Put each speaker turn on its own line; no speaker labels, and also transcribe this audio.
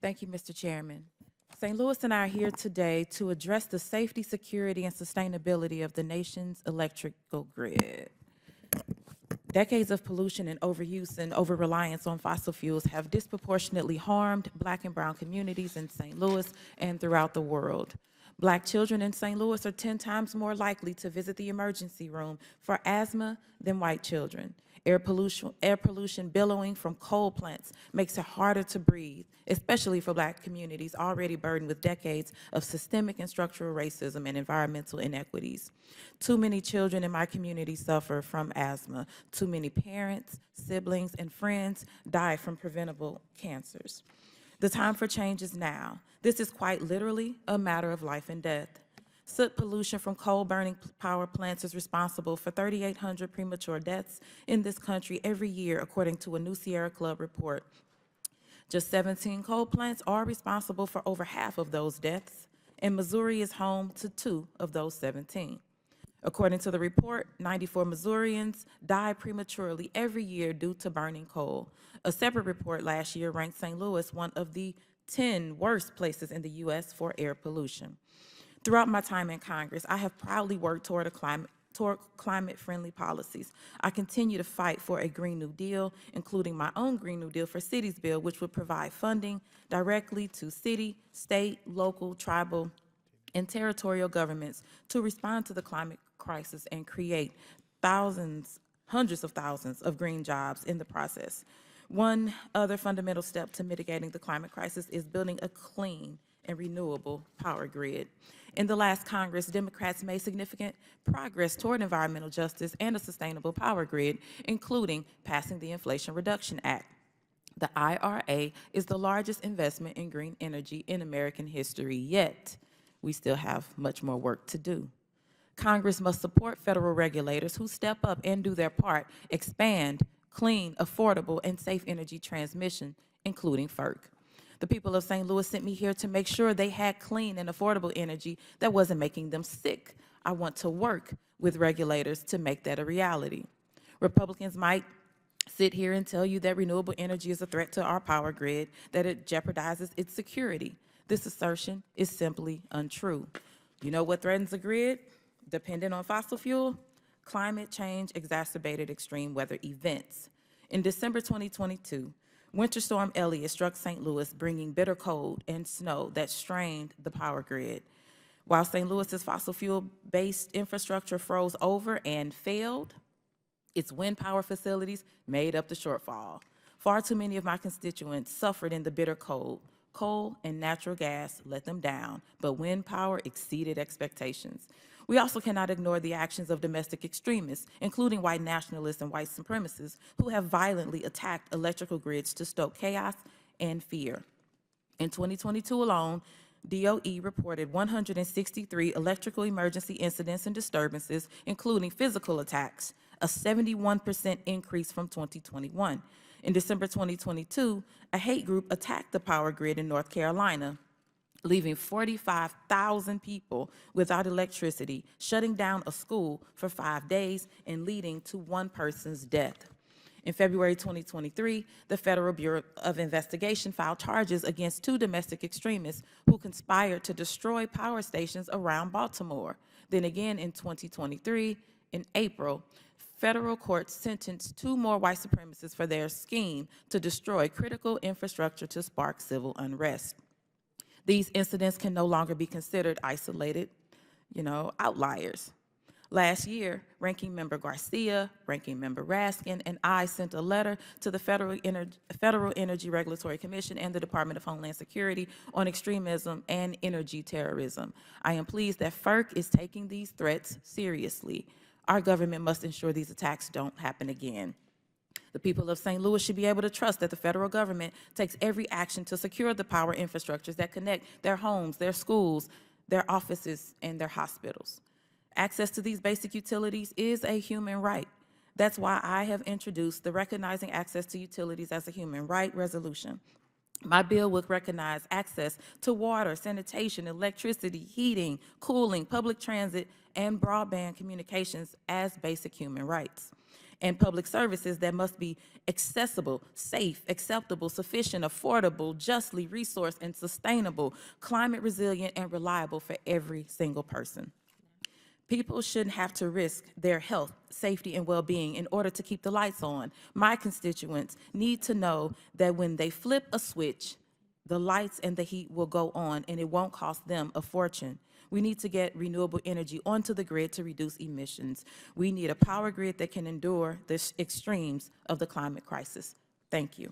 Thank you, Mr. Chairman. St. Louis and I are here today to address the safety, security, and sustainability of the nation's electrical grid. Decades of pollution and overuse and over-reliance on fossil fuels have disproportionately harmed Black and brown communities in St. Louis and throughout the world. Black children in St. Louis are 10 times more likely to visit the emergency room for asthma than white children. Air pollution billowing from coal plants makes it harder to breathe, especially for Black communities already burdened with decades of systemic and structural racism and environmental inequities. Too many children in my community suffer from asthma. Too many parents, siblings, and friends die from preventable cancers. The time for change is now. This is quite literally a matter of life and death. Soot pollution from coal-burning power plants is responsible for 3,800 premature deaths in this country every year, according to a new Sierra Club report. Just 17 coal plants are responsible for over half of those deaths, and Missouri is home to 2 of those 17. According to the report, 94 Missourians die prematurely every year due to burning coal. A separate report last year ranked St. Louis one of the 10 worst places in the U.S. for air pollution. Throughout my time in Congress, I have proudly worked toward climate-friendly policies. I continue to fight for a Green New Deal, including my own Green New Deal for Cities bill, which would provide funding directly to city, state, local, tribal, and territorial governments to respond to the climate crisis and create hundreds of thousands of green jobs in the process. One other fundamental step to mitigating the climate crisis is building a clean and renewable power grid. In the last Congress, Democrats made significant progress toward environmental justice and a sustainable power grid, including passing the Inflation Reduction Act. The IRA is the largest investment in green energy in American history, yet we still have much more work to do. Congress must support federal regulators who step up and do their part, expand clean, affordable, and safe energy transmission, including FERC. The people of St. Louis sent me here to make sure they had clean and affordable energy that wasn't making them sick. I want to work with regulators to make that a reality. Republicans might sit here and tell you that renewable energy is a threat to our power grid, that it jeopardizes its security. This assertion is simply untrue. You know what threatens the grid? Dependent on fossil fuel? Climate change exacerbated extreme weather events. In December 2022, Winter Storm Elliott struck St. Louis, bringing bitter cold and snow that strained the power grid. While St. Louis's fossil fuel-based infrastructure froze over and failed, its wind power facilities made up the shortfall. Far too many of my constituents suffered in the bitter cold. Coal and natural gas let them down, but wind power exceeded expectations. We also cannot ignore the actions of domestic extremists, including white nationalists and white supremacists, who have violently attacked electrical grids to stoke chaos and fear. In 2022 alone, DOE reported 163 electrical emergency incidents and disturbances, including physical attacks, a 71% increase from 2021. In December 2022, a hate group attacked the power grid in North Carolina, leaving 45,000 people without electricity, shutting down a school for 5 days, and leading to one person's death. In February 2023, the Federal Bureau of Investigation filed charges against 2 domestic extremists who conspired to destroy power stations around Baltimore. Then again in 2023, in April, federal courts sentenced 2 more white supremacists for their scheme to destroy critical infrastructure to spark civil unrest. These incidents can no longer be considered isolated, outliers. Last year, Ranking Member Garcia, Ranking Member Raskin, and I sent a letter to the Federal Energy Regulatory Commission and the Department of Homeland Security on extremism and energy terrorism. I am pleased that FERC is taking these threats seriously. Our government must ensure these attacks don't happen again. The people of St. Louis should be able to trust that the federal government takes every action to secure the power infrastructures that connect their homes, their schools, their offices, and their hospitals. Access to these basic utilities is a human right. That's why I have introduced the Recognizing Access to Utilities as a Human Right resolution. My bill would recognize access to water, sanitation, electricity, heating, cooling, public transit, and broadband communications as basic human rights. and public services that must be accessible, safe, acceptable, sufficient, affordable, justly resourced, and sustainable, climate resilient, and reliable for every single person. People shouldn't have to risk their health, safety, and well-being in order to keep the lights on. My constituents need to know that when they flip a switch, the lights and the heat will go on, and it won't cost them a fortune. We need to get renewable energy onto the grid to reduce emissions. We need a power grid that can endure the extremes of the climate crisis. Thank you.